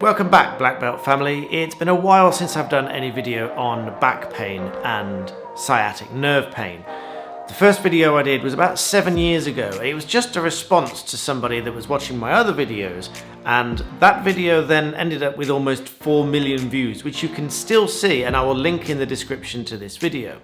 Welcome back, Black Belt family. It's been a while since I've done any video on back pain and sciatic nerve pain. The first video I did was about 7 years ago. It was just a response to somebody that was watching my other videos, and that video then ended up with almost 4 million views, which you can still see, and I will link in the description to this video.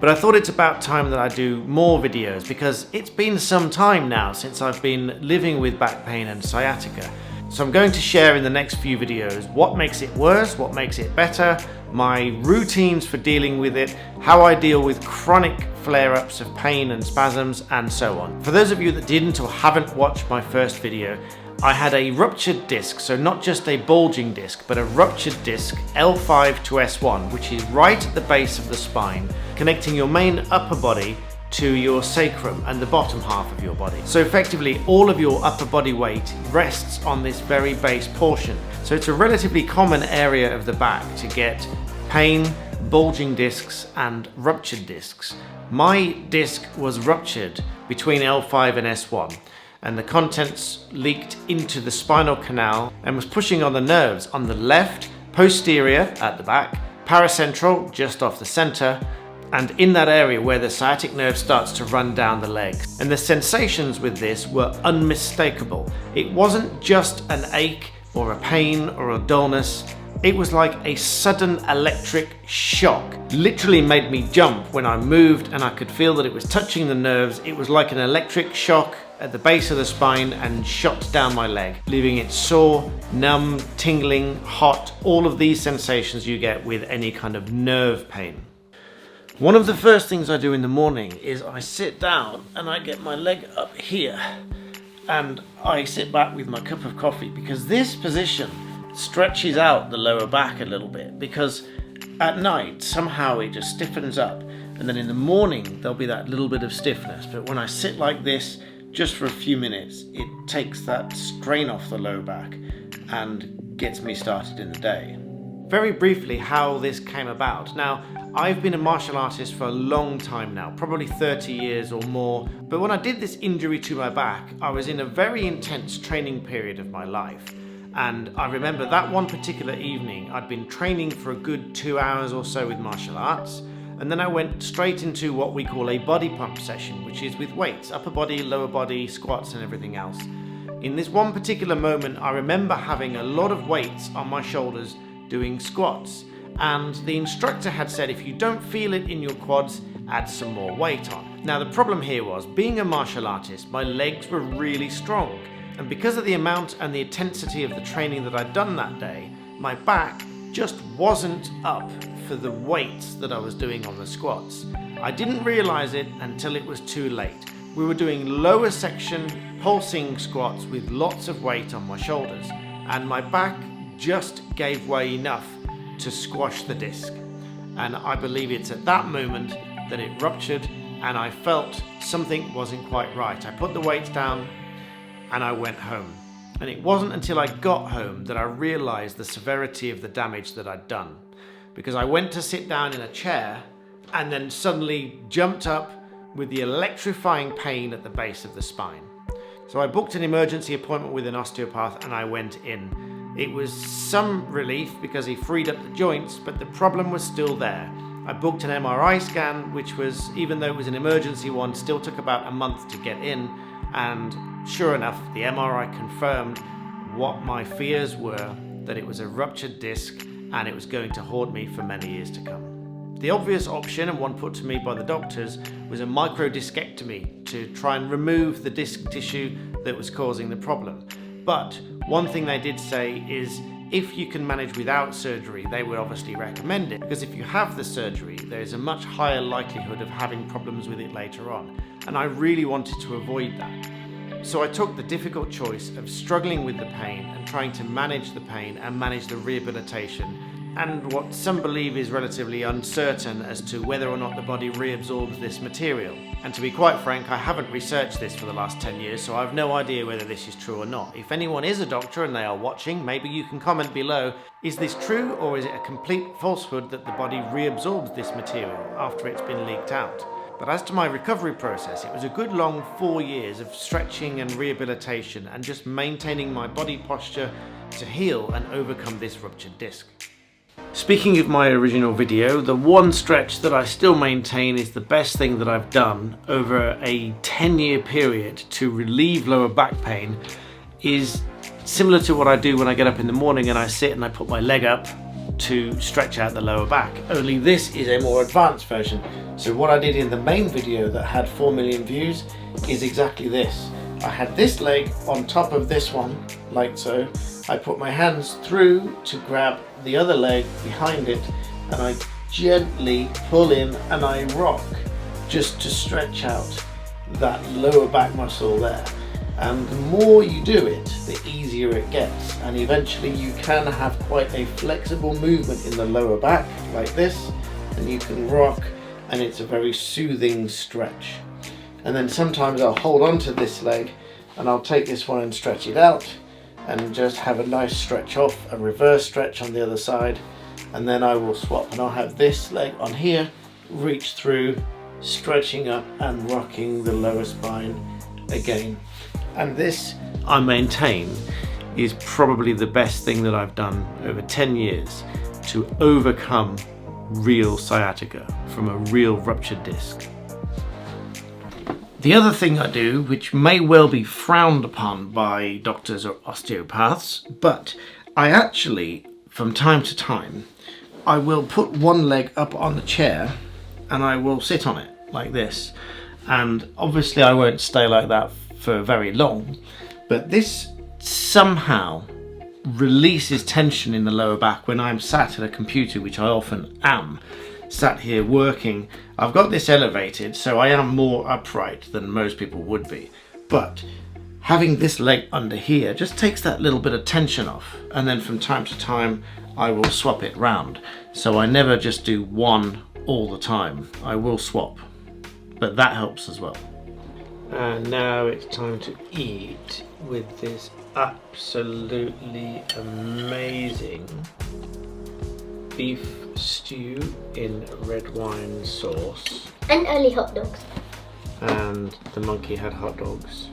But I thought it's about time that I do more videos because it's been some time now since I've been living with back pain and sciatica. So I'm going to share in the next few videos what makes it worse, what makes it better, my routines for dealing with it, how I deal with chronic flare-ups of pain and spasms, and so on. For those of you that didn't or haven't watched my first video, I had a ruptured disc, so not just a bulging disc, but a ruptured disc L5 to S1, which is right at the base of the spine, connecting your main upper body to your sacrum and the bottom half of your body. So effectively all of your upper body weight rests on this very base portion. So it's a relatively common area of the back to get pain, bulging discs and ruptured discs. My disc was ruptured between L5 and S1, and the contents leaked into the spinal canal and was pushing on the nerves on the left, posterior at the back, paracentral just off the center, and in that area where the sciatic nerve starts to run down the leg. And the sensations with this were unmistakable. It wasn't just an ache or a pain or a dullness. It was like a sudden electric shock. Literally made me jump when I moved, and I could feel that it was touching the nerves. It was like an electric shock at the base of the spine and shot down my leg, leaving it sore, numb, tingling, hot, all of these sensations you get with any kind of nerve pain. One of the first things I do in the morning is I sit down and I get my leg up here and I sit back with my cup of coffee, because this position stretches out the lower back a little bit, because at night somehow it just stiffens up, and then in the morning there'll be that little bit of stiffness, but when I sit like this just for a few minutes it takes that strain off the lower back and gets me started in the day. Very briefly how this came about. Now, I've been a martial artist for a long time now, probably 30 years or more, but when I did this injury to my back, I was in a very intense training period of my life. And I remember that one particular evening, I'd been training for a good 2 hours or so with martial arts, and then I went straight into what we call a body pump session, which is with weights, upper body, lower body, squats and everything else. In this one particular moment, I remember having a lot of weights on my shoulders doing squats, and the instructor had said if you don't feel it in your quads, add some more weight on. Now the problem here was, being a martial artist, my legs were really strong, and because of the amount and the intensity of the training that I'd done that day, my back just wasn't up for the weights that I was doing on the squats. I didn't realize it until it was too late. We were doing lower section pulsing squats with lots of weight on my shoulders, and my back just gave way enough to squash the disc. And I believe it's at that moment that it ruptured, and I felt something wasn't quite right. I put the weights down and I went home. And it wasn't until I got home that I realized the severity of the damage that I'd done, because I went to sit down in a chair and then suddenly jumped up with the electrifying pain at the base of the spine. So I booked an emergency appointment with an osteopath and I went in. It was some relief because he freed up the joints, but the problem was still there. I booked an MRI scan, which was, even though it was an emergency one, still took about a month to get in, and sure enough, the MRI confirmed what my fears were, that it was a ruptured disc and it was going to haunt me for many years to come. The obvious option, and one put to me by the doctors, was a microdiscectomy to try and remove the disc tissue that was causing the problem. But one thing they did say is, if you can manage without surgery, they would obviously recommend it, because if you have the surgery, there's a much higher likelihood of having problems with it later on. And I really wanted to avoid that. So I took the difficult choice of struggling with the pain and trying to manage the pain and manage the rehabilitation, and what some believe is relatively uncertain as to whether or not the body reabsorbs this material. And to be quite frank, I haven't researched this for the last 10 years, so I have no idea whether this is true or not. If anyone is a doctor and they are watching, maybe you can comment below, is this true, or is it a complete falsehood that the body reabsorbs this material after it's been leaked out? But as to my recovery process, it was a good long 4 years of stretching and rehabilitation and just maintaining my body posture to heal and overcome this ruptured disc. Speaking of my original video, the one stretch that I still maintain is the best thing that I've done over a 10-year period to relieve lower back pain is similar to what I do when I get up in the morning and I sit and I put my leg up to stretch out the lower back. Only this is a more advanced version. So what I did in the main video that had 4 million views is exactly this. I had this leg on top of this one, like so. I put my hands through to grab the other leg behind it, and I gently pull in and I rock just to stretch out that lower back muscle there. And the more you do it, the easier it gets, and eventually you can have quite a flexible movement in the lower back like this, and you can rock, and it's a very soothing stretch. And then sometimes I'll hold on to this leg and I'll take this one and stretch it out and just have a nice stretch off, a reverse stretch on the other side, and then I will swap and I'll have this leg on here, reach through, stretching up and rocking the lower spine again. And this, I maintain, is probably the best thing that I've done over 10 years to overcome real sciatica from a real ruptured disc. The other thing I do, which may well be frowned upon by doctors or osteopaths, but I actually, from time to time, I will put one leg up on the chair and I will sit on it like this. And obviously I won't stay like that for very long, but this somehow releases tension in the lower back when I'm sat at a computer, which I often am, sat here working. I've got this elevated, so I am more upright than most people would be, but having this leg under here just takes that little bit of tension off, and then from time to time I will swap it round. So I never just do one all the time, I will swap, but that helps as well. And now it's time to eat with this absolutely amazing beef stew in red wine sauce. And early hot dogs. And the monkey had hot dogs.